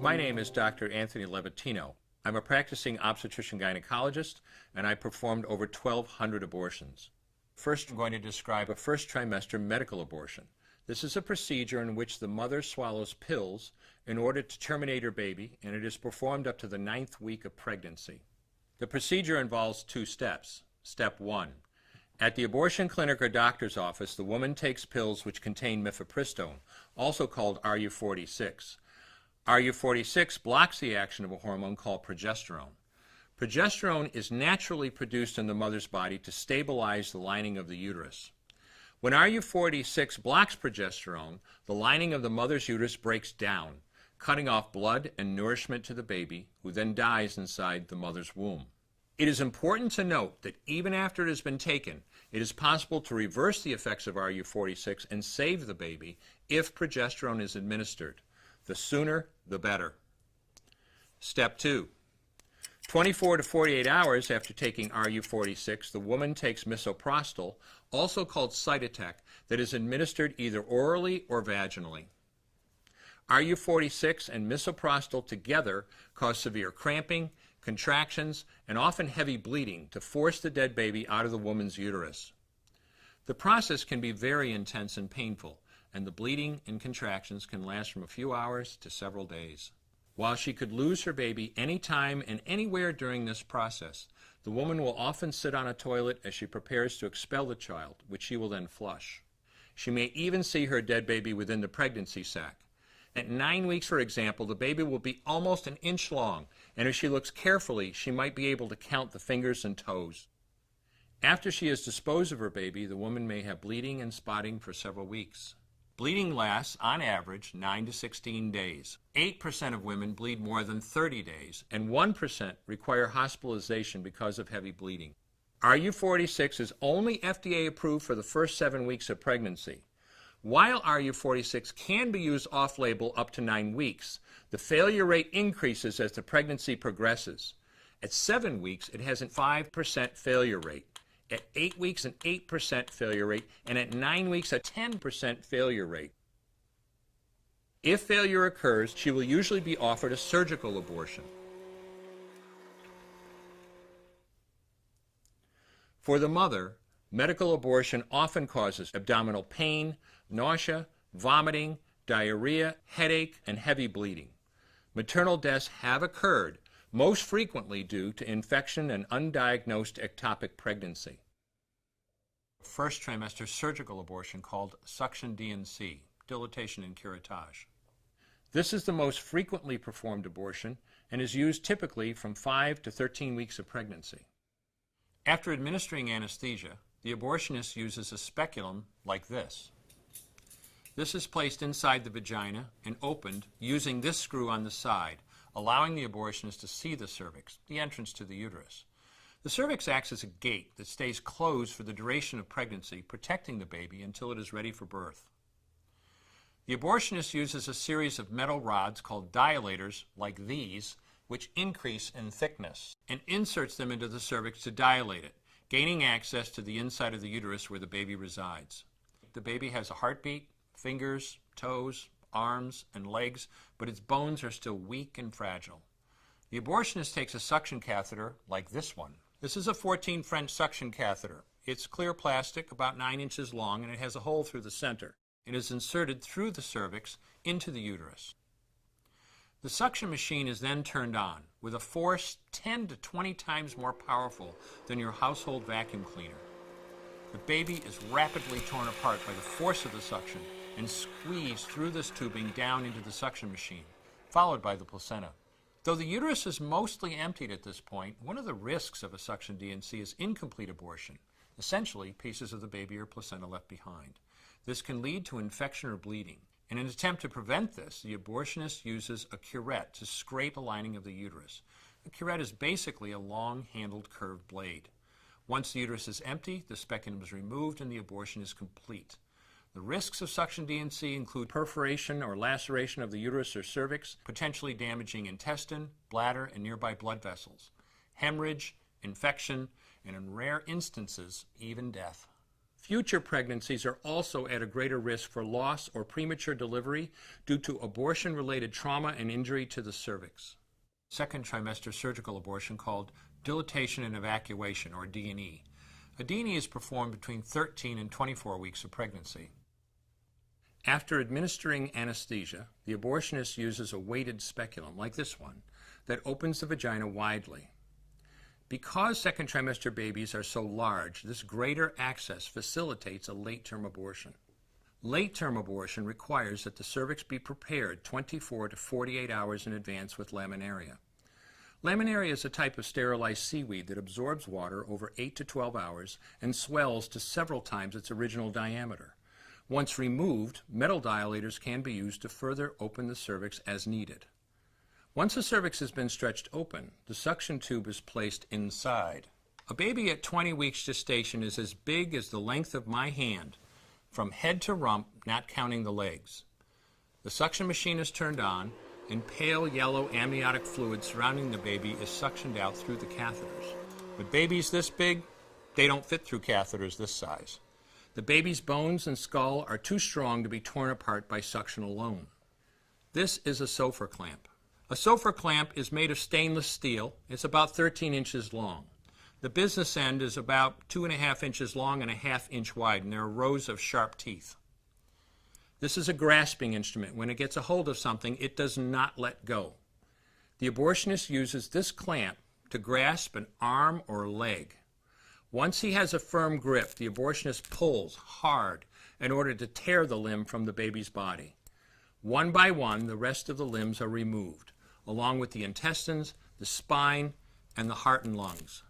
My name is Dr. Anthony Levatino. I'm a practicing obstetrician-gynecologist, and I performed over 1,200 abortions. First, I'm going to describe a first trimester medical abortion. This is a procedure in which the mother swallows pills in order to terminate her baby, and it is performed up to the 9th week of pregnancy. The procedure involves 2 steps. Step 1. At the abortion clinic or doctor's office, the woman takes pills which contain mifepristone, also called RU46. RU46 blocks the action of a hormone called progesterone. Progesterone is naturally produced in the mother's body to stabilize the lining of the uterus. When RU46 blocks progesterone, the lining of the mother's uterus breaks down, cutting off blood and nourishment to the baby, who then dies inside the mother's womb. It is important to note that even after it has been taken, it is possible to reverse the effects of RU46 and save the baby if progesterone is administered. The sooner, the better. Step 2. 24 to 48 hours after taking RU46, the woman takes misoprostol, also called Cytotec, that is administered either orally or vaginally. RU46 and misoprostol together cause severe cramping, contractions, and often heavy bleeding to force the dead baby out of the woman's uterus. The process can be very intense and painful, and the bleeding and contractions can last from a few hours to several days. While she could lose her baby any time and anywhere during this process, the woman will often sit on a toilet as she prepares to expel the child, which she will then flush. She may even see her dead baby within the pregnancy sac. At 9 weeks, for example, the baby will be almost an inch long, and if she looks carefully, she might be able to count the fingers and toes. After she has disposed of her baby, the woman may have bleeding and spotting for several weeks. Bleeding lasts, on average, 9 to 16 days. 8% of women bleed more than 30 days, and 1% require hospitalization because of heavy bleeding. RU46 is only FDA approved for the first 7 weeks of pregnancy. While RU46 can be used off-label up to 9 weeks, the failure rate increases as the pregnancy progresses. At 7 weeks, it has a 5% failure rate. At 8 weeks, an 8% failure rate, and at 9 weeks, a 10% failure rate. If failure occurs, she will usually be offered a surgical abortion. For the mother, medical abortion often causes abdominal pain, nausea, vomiting, diarrhea, headache, and heavy bleeding. Maternal deaths have occurred, most frequently due to infection and undiagnosed ectopic pregnancy. First trimester surgical abortion called suction D&C, dilatation and curettage. This is the most frequently performed abortion and is used typically from 5 to 13 weeks of pregnancy. After administering anesthesia, the abortionist uses a speculum like this. This is placed inside the vagina and opened using this screw on the side, allowing the abortionist to see the cervix, the entrance to the uterus. The cervix acts as a gate that stays closed for the duration of pregnancy, protecting the baby until it is ready for birth. The abortionist uses a series of metal rods called dilators, like these, which increase in thickness, and inserts them into the cervix to dilate it, gaining access to the inside of the uterus where the baby resides. The baby has a heartbeat, fingers, toes, arms, and legs, but its bones are still weak and fragile. The abortionist takes a suction catheter like this one. This is a 14 French suction catheter. It's clear plastic, about 9 inches long, and it has a hole through the center. It is inserted through the cervix into the uterus. The suction machine is then turned on with a force 10 to 20 times more powerful than your household vacuum cleaner. The baby is rapidly torn apart by the force of the suction and squeezed through this tubing down into the suction machine, followed by the placenta. Though the uterus is mostly emptied at this point, one of the risks of a suction D&C is incomplete abortion, essentially pieces of the baby or placenta left behind. This can lead to infection or bleeding. In an attempt to prevent this, the abortionist uses a curette to scrape a lining of the uterus. A curette is basically a long-handled curved blade. Once the uterus is empty, the speculum is removed and the abortion is complete. The risks of suction D&C include perforation or laceration of the uterus or cervix, potentially damaging intestine, bladder, and nearby blood vessels, hemorrhage, infection, and in rare instances, even death. Future pregnancies are also at a greater risk for loss or premature delivery due to abortion-related trauma and injury to the cervix. Second trimester surgical abortion called dilatation and evacuation, or D&E. A D&E is performed between 13 and 24 weeks of pregnancy. After administering anesthesia, the abortionist uses a weighted speculum, like this one, that opens the vagina widely. Because second trimester babies are so large, this greater access facilitates a late-term abortion. Late-term abortion requires that the cervix be prepared 24 to 48 hours in advance with laminaria. Laminaria is a type of sterilized seaweed that absorbs water over 8 to 12 hours and swells to several times its original diameter. Once removed, metal dilators can be used to further open the cervix as needed. Once the cervix has been stretched open, the suction tube is placed inside. A baby at 20 weeks gestation is as big as the length of my hand, from head to rump, not counting the legs. The suction machine is turned on, and pale yellow amniotic fluid surrounding the baby is suctioned out through the catheters. With babies this big, they don't fit through catheters this size. The baby's bones and skull are too strong to be torn apart by suction alone. This is a Sofer clamp. A Sofer clamp is made of stainless steel. It's about 13 inches long. The business end is about 2.5 inches long and 1/2 inch wide, and there are rows of sharp teeth. This is a grasping instrument. When it gets a hold of something, it does not let go. The abortionist uses this clamp to grasp an arm or leg. Once he has a firm grip, the abortionist pulls hard in order to tear the limb from the baby's body. One by one, the rest of the limbs are removed, along with the intestines, the spine, and the heart and lungs.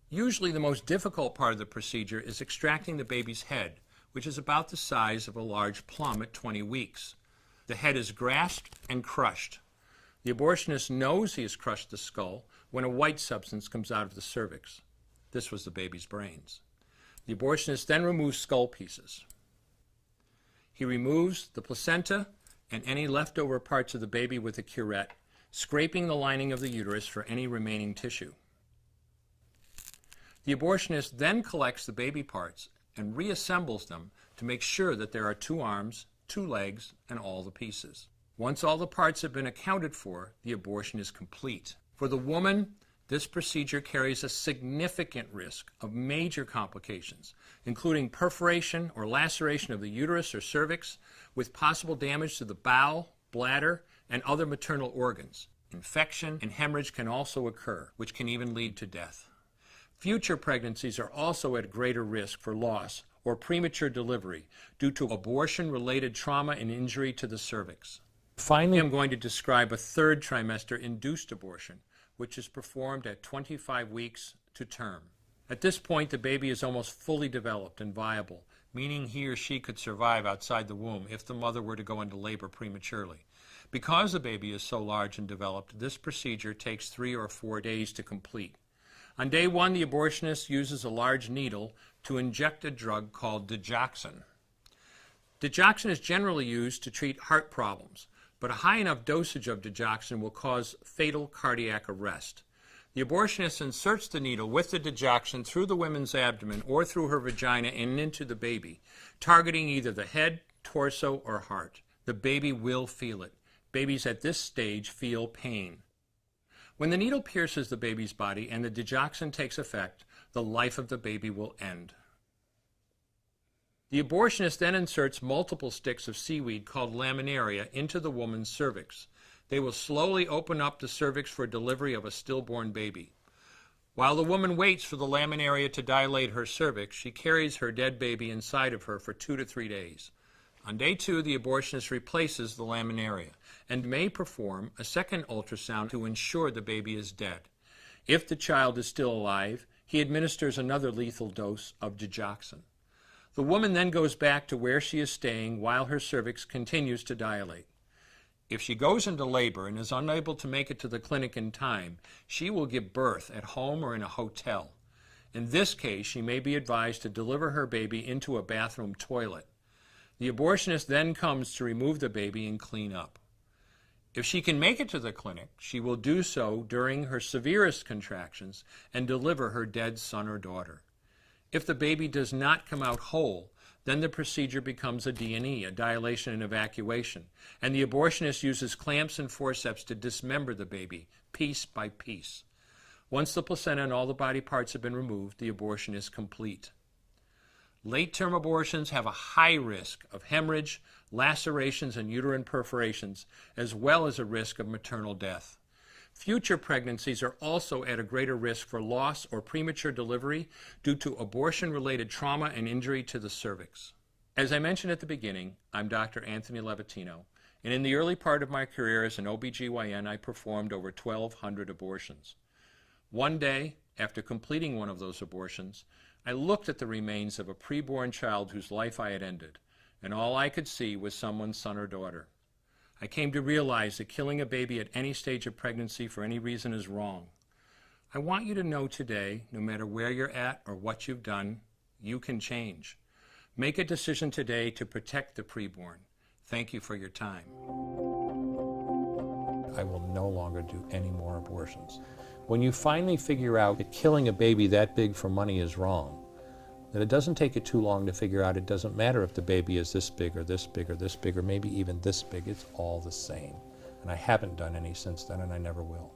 Usually the most difficult part of the procedure is extracting the baby's head, which is about the size of a large plum at 20 weeks. The head is grasped and crushed. The abortionist knows he has crushed the skull when a white substance comes out of the cervix. This was the baby's brains. The abortionist then removes skull pieces. He removes the placenta and any leftover parts of the baby with a curette, scraping the lining of the uterus for any remaining tissue. The abortionist then collects the baby parts and reassembles them to make sure that there are 2 arms, 2 legs, and all the pieces. Once all the parts have been accounted for, the abortion is complete. For the woman, this procedure carries a significant risk of major complications, including perforation or laceration of the uterus or cervix, with possible damage to the bowel, bladder, and other maternal organs. Infection and hemorrhage can also occur, which can even lead to death. Future pregnancies are also at greater risk for loss or premature delivery due to abortion-related trauma and injury to the cervix. Finally, I'm going to describe a third trimester induced abortion, which is performed at 25 weeks to term. At this point, the baby is almost fully developed and viable, meaning he or she could survive outside the womb if the mother were to go into labor prematurely. Because the baby is so large and developed, this procedure takes 3 or 4 days to complete. On day 1, the abortionist uses a large needle to inject a drug called digoxin. Digoxin is generally used to treat heart problems, but a high enough dosage of digoxin will cause fatal cardiac arrest. The abortionist inserts the needle with the digoxin through the woman's abdomen or through her vagina and into the baby, targeting either the head, torso, or heart. The baby will feel it. Babies at this stage feel pain. When the needle pierces the baby's body and the digoxin takes effect, the life of the baby will end. The abortionist then inserts multiple sticks of seaweed called laminaria into the woman's cervix. They will slowly open up the cervix for delivery of a stillborn baby. While the woman waits for the laminaria to dilate her cervix, she carries her dead baby inside of her for 2 to 3 days. On day 2, the abortionist replaces the laminaria and may perform a second ultrasound to ensure the baby is dead. If the child is still alive, he administers another lethal dose of digoxin. The woman then goes back to where she is staying while her cervix continues to dilate. If she goes into labor and is unable to make it to the clinic in time, she will give birth at home or in a hotel. In this case, she may be advised to deliver her baby into a bathroom toilet. The abortionist then comes to remove the baby and clean up. If she can make it to the clinic, she will do so during her severest contractions and deliver her dead son or daughter. If the baby does not come out whole, then the procedure becomes a D&E, a dilation and evacuation, and the abortionist uses clamps and forceps to dismember the baby, piece by piece. Once the placenta and all the body parts have been removed, the abortion is complete. Late-term abortions have a high risk of hemorrhage, lacerations, and uterine perforations, as well as a risk of maternal death. Future pregnancies are also at a greater risk for loss or premature delivery due to abortion-related trauma and injury to the cervix. As I mentioned at the beginning, I'm Dr. Anthony Levatino, and in the early part of my career as an OBGYN, I performed over 1,200 abortions. One day, after completing one of those abortions, I looked at the remains of a preborn child whose life I had ended, and all I could see was someone's son or daughter. I came to realize that killing a baby at any stage of pregnancy for any reason is wrong. I want you to know today, no matter where you're at or what you've done, you can change. Make a decision today to protect the preborn. Thank you for your time. I will no longer do any more abortions. When you finally figure out that killing a baby that big for money is wrong, that it doesn't take you too long to figure out it doesn't matter if the baby is this big or this big or this big or maybe even this big, it's all the same. And I haven't done any since then, and I never will.